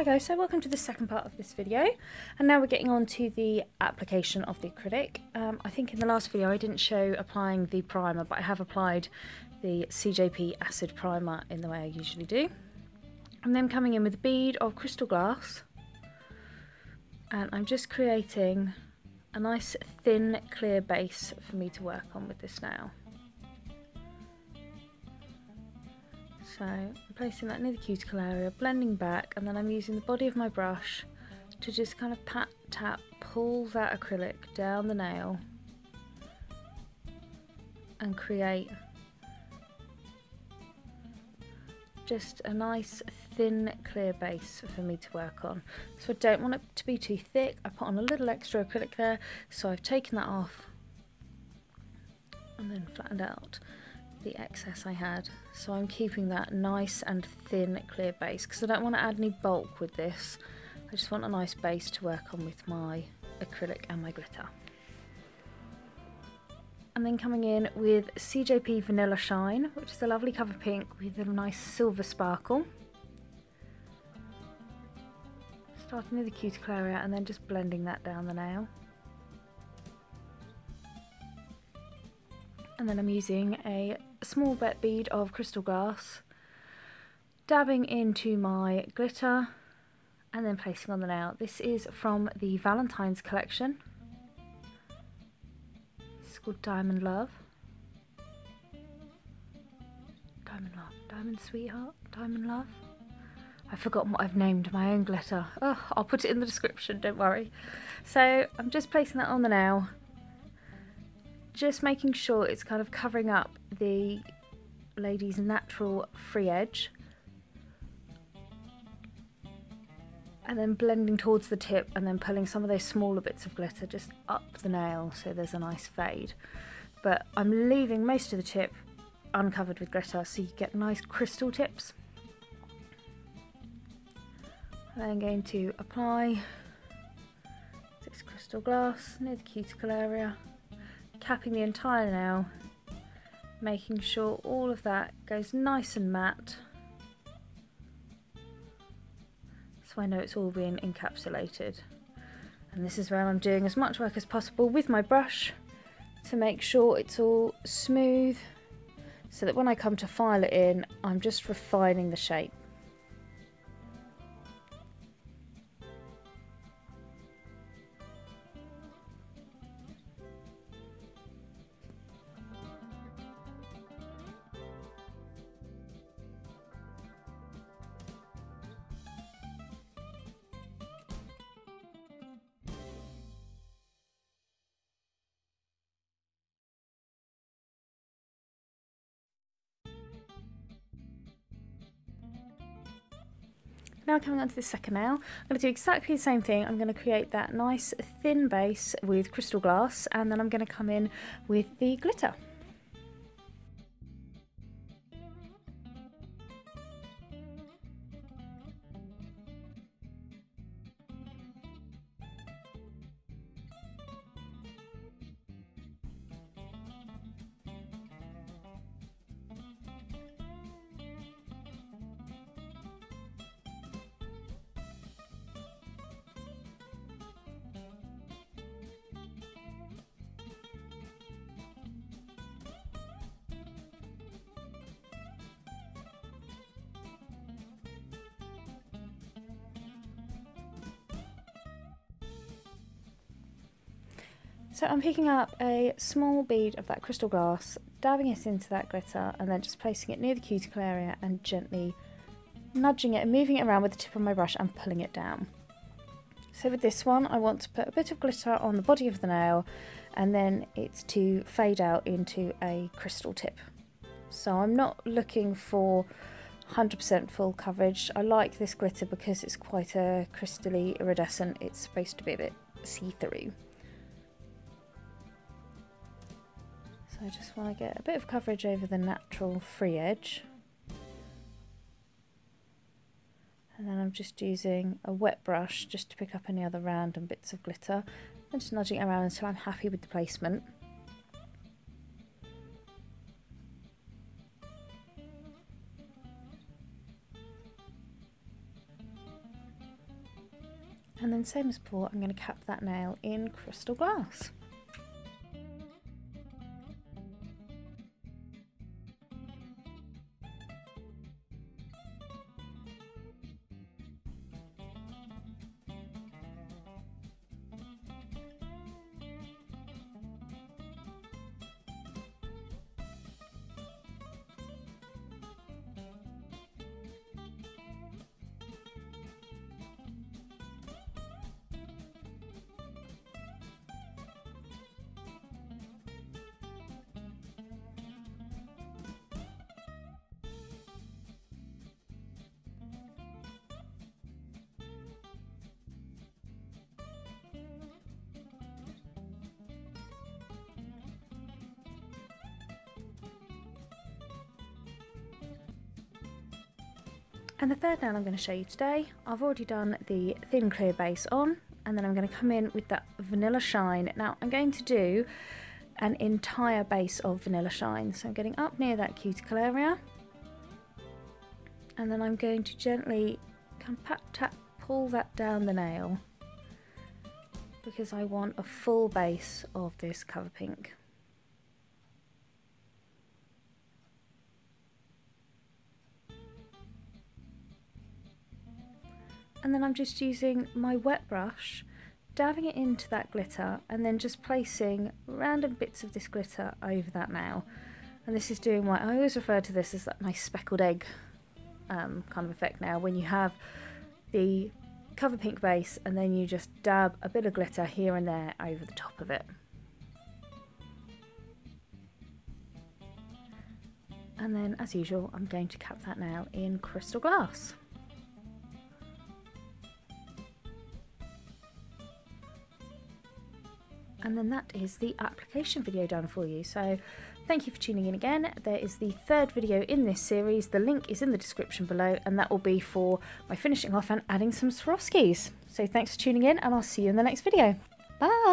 Hi guys, so welcome to the second part of this video, and now we're getting on to the application of the acrylic. I think in the last video I didn't show applying the primer, but I have applied the CJP acid primer in the way I usually do. I'm then coming in with a bead of crystal glass, and I'm just creating a nice thin clear base for me to work on with this now. So I'm placing that near the cuticle area, blending back, and then I'm using the body of my brush to just kind of pat, tap, pull that acrylic down the nail and create just a nice thin clear base for me to work on. So I don't want it to be too thick. I put on a little extra acrylic there, so I've taken that off and then flattened out the excess I had, so I'm keeping that nice and thin clear base because I don't want to add any bulk with this. I just want a nice base to work on with my acrylic and my glitter. And then coming in with CJP Vanilla Shine, which is a lovely cover pink with a nice silver sparkle. Starting near the cuticle area and then just blending that down the nail. And then I'm using a small wet bead of crystal glass, dabbing into my glitter and then placing on the nail. This is from the Valentines collection. It's called Diamond Love. Diamond Love, Diamond Sweetheart, Diamond Love. I've forgotten what I've named my own glitter. Oh, I'll put it in the description, don't worry. So I'm just placing that on the nail, just making sure it's kind of covering up the lady's natural free edge, and then blending towards the tip and then pulling some of those smaller bits of glitter just up the nail so there's a nice fade. But I'm leaving most of the tip uncovered with glitter so you get nice crystal tips. And I'm going to apply this crystal glass near the cuticle area, capping the entire nail, making sure all of that goes nice and matte, so I know it's all being encapsulated. And this is where I'm doing as much work as possible with my brush to make sure it's all smooth, so that when I come to file it in, I'm just refining the shape. Now coming on to the second nail, I'm going to do exactly the same thing. I'm going to create that nice thin base with crystal glass, and then I'm going to come in with the glitter. So I'm picking up a small bead of that crystal glass, dabbing it into that glitter, and then just placing it near the cuticle area and gently nudging it and moving it around with the tip of my brush and pulling it down. So with this one, I want to put a bit of glitter on the body of the nail, and then it's to fade out into a crystal tip. So I'm not looking for 100% full coverage. I like this glitter because it's quite a crystally iridescent. It's supposed to be a bit see-through. I just want to get a bit of coverage over the natural free edge, and then I'm just using a wet brush just to pick up any other random bits of glitter and just nudging it around until I'm happy with the placement. And then same as before, I'm going to cap that nail in crystal glass. And the third nail I'm going to show you today, I've already done the thin clear base on, and then I'm going to come in with that Vanilla Shine. Now I'm going to do an entire base of Vanilla Shine, so I'm getting up near that cuticle area, and then I'm going to gently pull that down the nail, because I want a full base of this cover pink. And then I'm just using my wet brush, dabbing it into that glitter, and then just placing random bits of this glitter over that nail. And this is doing what I always refer to this as that nice speckled egg kind of effect now, when you have the cover pink base and then you just dab a bit of glitter here and there over the top of it. And then, as usual, I'm going to cap that nail in crystal glass. And then that is the application video done for you. So thank you for tuning in again. There is the third video in this series. The link is in the description below, and that will be for my finishing off and adding some Swarovskis. So thanks for tuning in, and I'll see you in the next video. Bye!